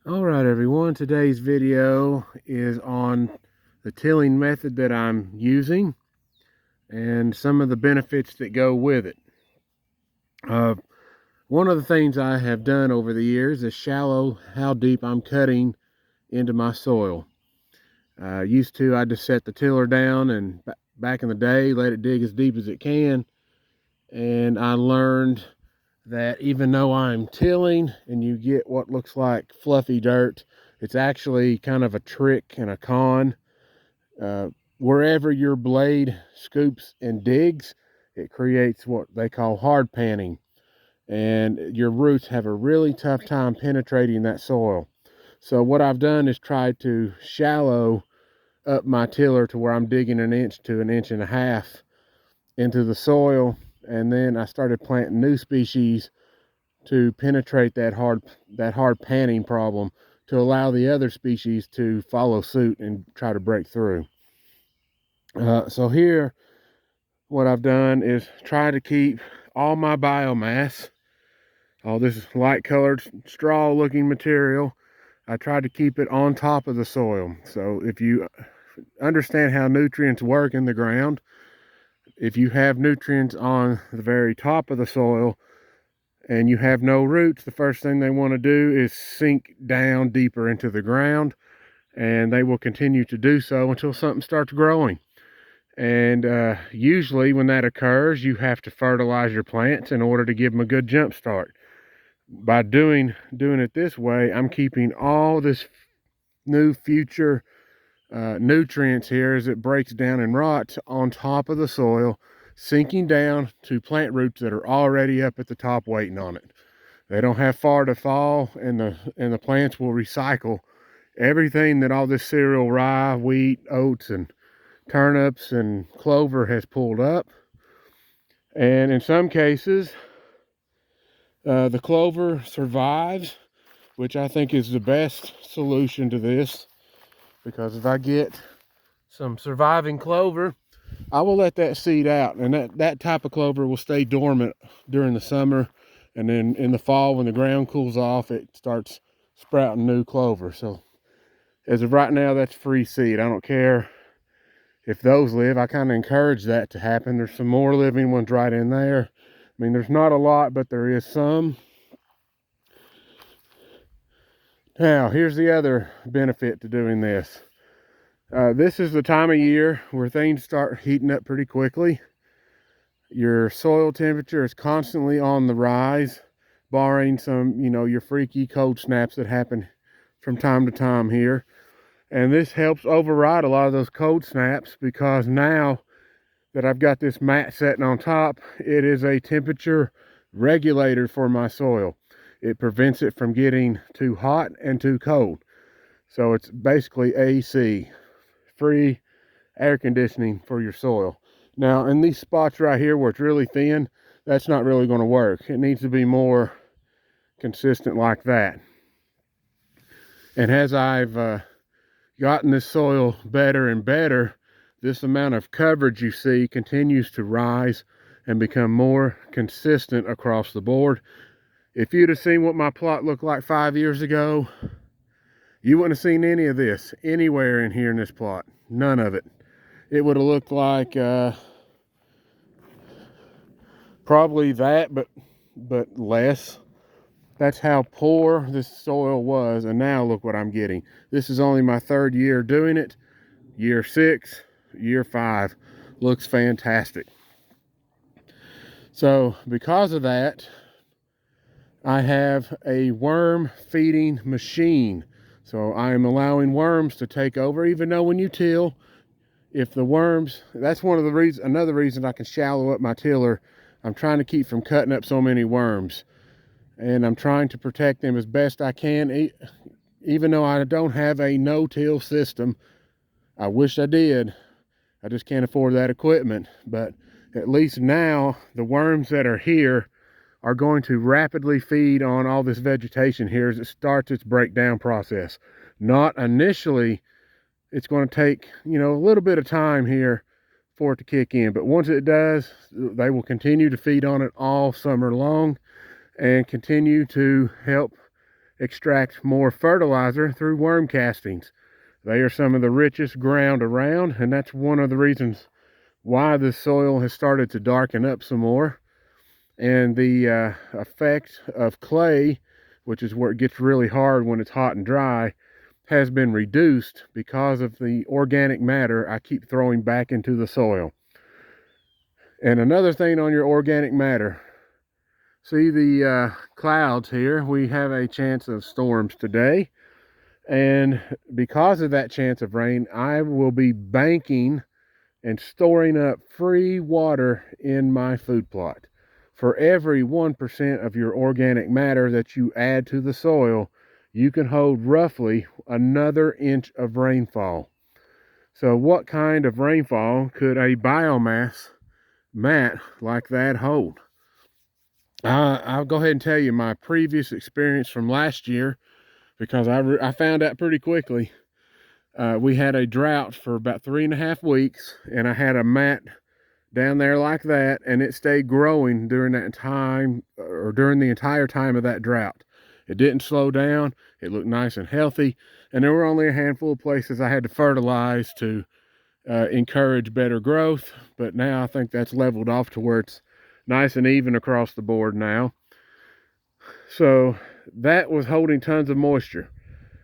All right, everyone. Today's video is on the tilling method that I'm using and some of the benefits that go with it. Uh, One of the things I have done over the years is shallow how deep I'm cutting into my soil. I just set the tiller down and back in the day, let it dig as deep as it can. And I learned that even though I'm tilling and you get what looks like fluffy dirt, it's actually kind of a trick and a con. Uh, Wherever your blade scoops and digs, it creates what they call hard panning, and your roots have a really tough time penetrating that soil. So what I've done is tried to shallow up my tiller to where I'm digging an inch to an inch and a half into the soil, and then I started planting new species to penetrate that hard panning problem, to allow the other species to follow suit and try to break through. So here, what I've done is try to keep all my biomass, all this light colored straw looking material, I tried to keep it on top of the soil. So if you understand how nutrients work in the ground, if you have nutrients on the very top of the soil and you have no roots, the first thing they want to do is sink down deeper into the ground, and they will continue to do so until something starts growing. And usually when that occurs, you have to fertilize your plants in order to give them a good jump start. By doing it this way, I'm keeping all this new future nutrients here as it breaks down and rots on top of the soil, sinking down to plant roots that are already up at the top waiting on it. They don't have far to fall, and the plants will recycle everything that all this cereal, rye, wheat, oats, and turnips and clover has pulled up. And in some cases, the clover survives, which I think is the best solution to this, because if I get some surviving clover, I will let that seed out, and that type of clover will stay dormant during the summer, and then in the fall when the ground cools off, it starts sprouting new clover. So as of right now, that's free seed. I don't care if those live. I kind of encourage that to happen. There's some more living ones right in there. I mean, there's not a lot, but there is some. Now, here's the other benefit to doing this. This is the time of year where things start heating up pretty quickly. Your soil temperature is constantly on the rise, barring some, your freaky cold snaps that happen from time to time here. And this helps override a lot of those cold snaps, because now that I've got this mat setting on top, it is a temperature regulator for my soil. It prevents it from getting too hot and too cold. So it's basically AC, free air conditioning for your soil. Now, in these spots right here where it's really thin, that's not really going to work. It needs to be more consistent like that. And as I've gotten this soil better and better, this amount of coverage you see continues to rise and become more consistent across the board. If you'd have seen what my plot looked like 5 years ago, you wouldn't have seen any of this anywhere in here in this plot. None of it. It would have looked like probably that, but less. That's how poor this soil was, and now look what I'm getting. This is only my 3rd year doing it. Year 6, year 5, looks fantastic. So because of that, I have a worm feeding machine. So I am allowing worms to take over, even though when you till, if the worms, that's one of the reasons, another reason I can shallow up my tiller. I'm trying to keep from cutting up so many worms, and I'm trying to protect them as best I can. Even though I don't have a no-till system, I wish I did. I just can't afford that equipment. But at least now the worms that are here are going to rapidly feed on all this vegetation here as it starts its breakdown process. Not initially, it's going to take, a little bit of time here for it to kick in, but once it does, they will continue to feed on it all summer long and continue to help extract more fertilizer through worm castings. They are some of the richest ground around, and that's one of the reasons why the soil has started to darken up some more. And the effect of clay, which is where it gets really hard when it's hot and dry, has been reduced because of the organic matter I keep throwing back into the soil. And another thing on your organic matter, see the clouds here? We have a chance of storms today. And because of that chance of rain, I will be banking and storing up free water in my food plot. For every 1% of your organic matter that you add to the soil, you can hold roughly another inch of rainfall. So what kind of rainfall could a biomass mat like that hold? I'll go ahead and tell you my previous experience from last year, because I found out pretty quickly. We had a drought for about 3.5 weeks, and I had a mat down there like that, and it stayed growing during that time, or during the entire time of that drought. It didn't slow down. It looked nice and healthy, and there were only a handful of places I had to fertilize to encourage better growth, but now I think that's leveled off to where it's nice and even across the board now. So that was holding tons of moisture.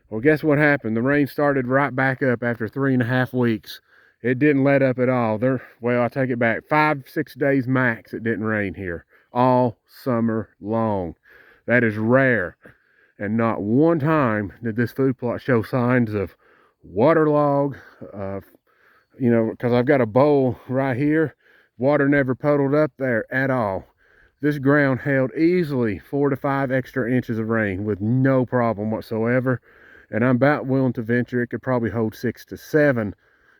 Well, guess what happened? The rain started right back up after 3.5 weeks. It didn't let up at all. Well, I take it back. 5-6 days max it didn't rain here all summer long. That is rare. And not one time did this food plot show signs of waterlog. Because I've got a bowl right here. Water never puddled up there at all. This ground held easily 4 to 5 extra inches of rain with no problem whatsoever. And I'm about willing to venture it could probably hold 6 to 7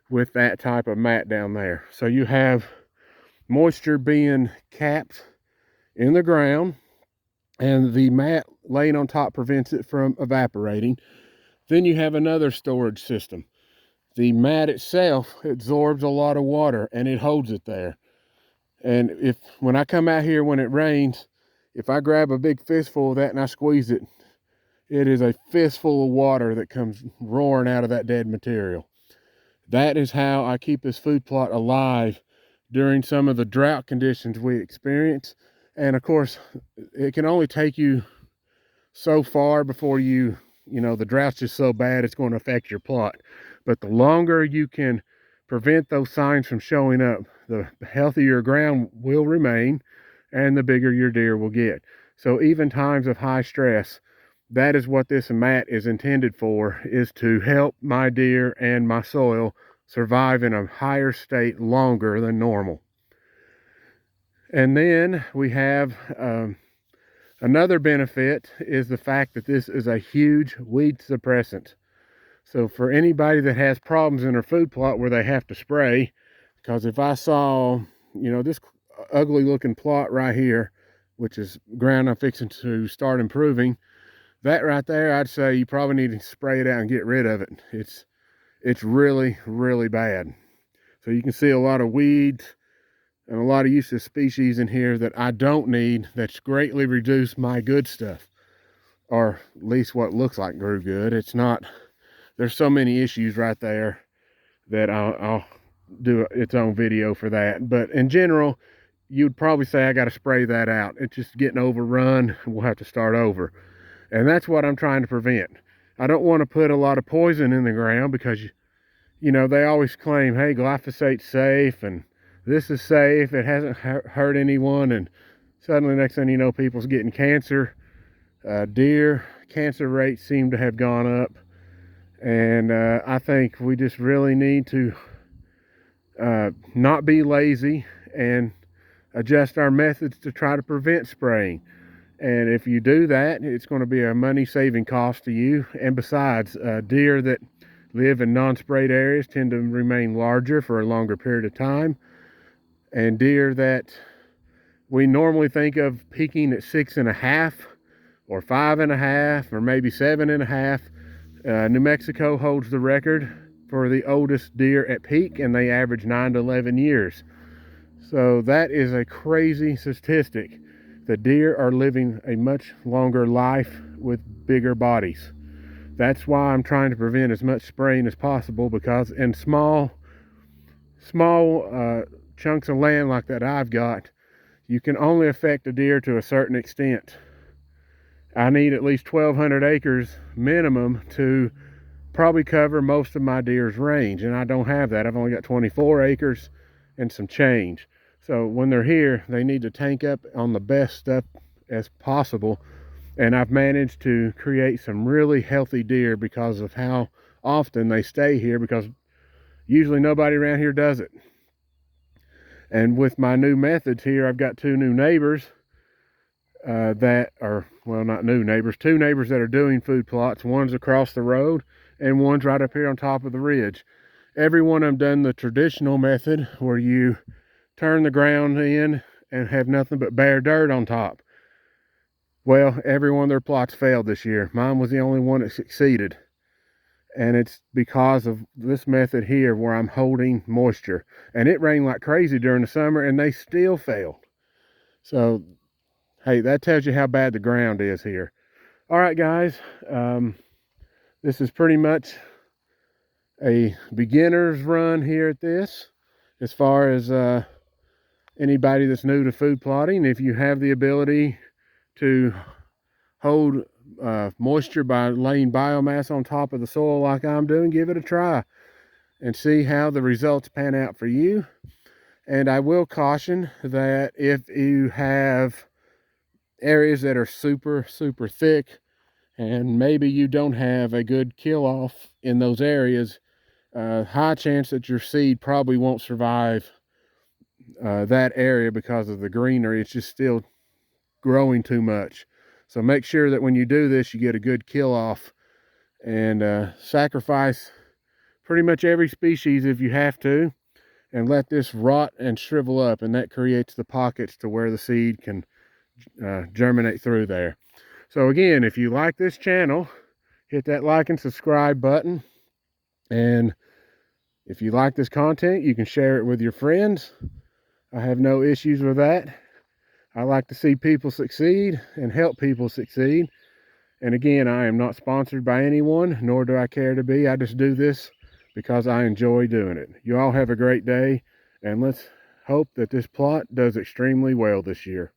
with that type of mat down there. So you have moisture being capped in the ground, and the mat laying on top prevents it from evaporating. Then you have another storage system. The mat itself absorbs a lot of water, and it holds it there. And when I come out here when it rains, if I grab a big fistful of that and I squeeze it, it is a fistful of water that comes roaring out of that dead material. That is how I keep this food plot alive during some of the drought conditions we experience. And of course, it can only take you so far before the drought's just so bad it's going to affect your plot. But the longer you can prevent those signs from showing up, the healthier your ground will remain and the bigger your deer will get. So even times of high stress, that is what this mat is intended for, is to help my deer and my soil survive in a higher state longer than normal. And then we have another benefit is the fact that this is a huge weed suppressant. So for anybody that has problems in their food plot where they have to spray, because if I saw, this ugly looking plot right here, which is ground I'm fixing to start improving, that right there, I'd say you probably need to spray it out and get rid of it. It's really, really bad. So you can see a lot of weeds and a lot of useless species in here that I don't need, that's greatly reduced my good stuff, or at least what looks like grew good. It's not, there's so many issues right there that I'll do its own video for that. But in general, you'd probably say I got to spray that out. It's just getting overrun. We'll have to start over. And that's what I'm trying to prevent. I don't want to put a lot of poison in the ground because, they always claim, hey, glyphosate's safe and this is safe. It hasn't hurt anyone. And suddenly, next thing you know, people's getting cancer. Deer cancer rates seem to have gone up. And I think we just really need to not be lazy and adjust our methods to try to prevent spraying. And if you do that, it's going to be a money-saving cost to you. And besides, deer that live in non-sprayed areas tend to remain larger for a longer period of time. And deer that we normally think of peaking at 6.5 or 5.5 or maybe 7.5. New Mexico holds the record for the oldest deer at peak, and they average 9 to 11 years. So that is a crazy statistic. The deer are living a much longer life with bigger bodies. That's why I'm trying to prevent as much spraying as possible, because in small chunks of land like that I've got, you can only affect a deer to a certain extent. I need at least 1,200 acres minimum to probably cover most of my deer's range, and I don't have that. I've only got 24 acres and some change. So when they're here, they need to tank up on the best stuff as possible, and I've managed to create some really healthy deer because of how often they stay here, because usually nobody around here does it. And with my new methods here, I've got two new neighbors that are, well, not new neighbors, two neighbors that are doing food plots. One's across the road and one's right up here on top of the ridge. Every one of them done the traditional method where you turn the ground in and have nothing but bare dirt on top. Well, every one of their plots failed this year. Mine was the only one that succeeded. And it's because of this method here where I'm holding moisture. And it rained like crazy during the summer and they still failed. So, hey, that tells you how bad the ground is here. All right, guys. This is pretty much a beginner's run here at this, as far as anybody that's new to food plotting. If you have the ability to hold moisture by laying biomass on top of the soil like I'm doing, give it a try and see how the results pan out for you. And I will caution that if you have areas that are super thick and maybe you don't have a good kill off in those areas, high chance that your seed probably won't survive that area because of the greenery. It's just still growing too much. So make sure that when you do this, you get a good kill off, and sacrifice pretty much every species if you have to, and let this rot and shrivel up, and that creates the pockets to where the seed can germinate through there. So again, if you like this channel, hit that like and subscribe button, and if you like this content, you can share it with your friends. I have no issues with that. I like to see people succeed and help people succeed. And again, I am not sponsored by anyone, nor do I care to be. I just do this because I enjoy doing it. You all have a great day, and let's hope that this plot does extremely well this year.